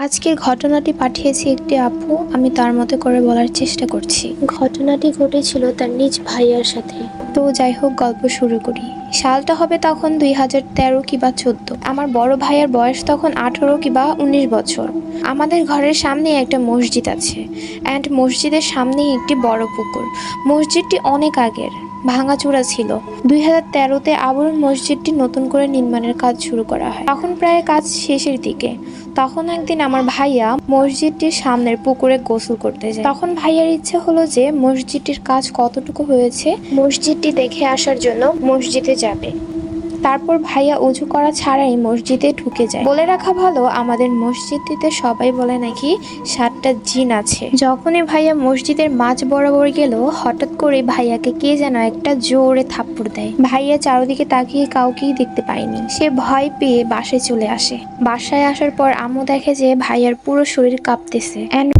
আজকের ঘটনাটি পাঠিয়েছে একটি আপু। আমি তার মতো করে বলার চেষ্টা করছি। ঘটনাটি ঘটেছিল তার নিজ ভাইয়ার সাথে। তো যাই হোক, গল্প শুরু করি। সালটা হবে তখন 2013 কিংবা 14। আমার বড় ভাইয়ের বয়স তখন 18 কিংবা 19 বছর। আমাদের ঘরের সামনে একটা মসজিদ আছে, অ্যান্ড মসজিদের সামনেই একটি বড় পুকুর। মসজিদটি অনেক আগের, ভাঙাচোরা ছিল। 2013-তে আবরণ মসজিদটি নতুন করে নির্মাণের কাজ শুরু করা হয়। তখন প্রায় কাজ শেষের দিকে। তখন একদিন আমার ভাইয়া মসজিদটির সামনের পুকুরে গোসল করতে যায়। তখন ভাইয়ার ইচ্ছে হলো যে মসজিদটির কাজ কতটুকু হয়েছে মসজিদটি দেখে আসার জন্য মসজিদে যাবে। তারপর ভাইয়া অজু করা ছাড়াই মসজিদে ঢুকে যায়। বলে রাখা ভালো, আমাদের মসজিদটিতে সবাই বলে নাকি 7টা জিন আছে। যখনই ভাইয়া মসজিদের মাঝ বরাবর গেল, হঠাৎ করে ভাইয়াকে কে যেন একটা জোরে থাপ্পড় দেয়। ভাইয়া চারদিকে তাকিয়ে কাউকেই দেখতে পায়নি। সে ভয় পেয়ে বাসায় চলে আসে। বাসায় আসার পর আম্মু দেখে যে ভাইয়ার পুরো শরীর কাঁপতেছে, অ্যান্ড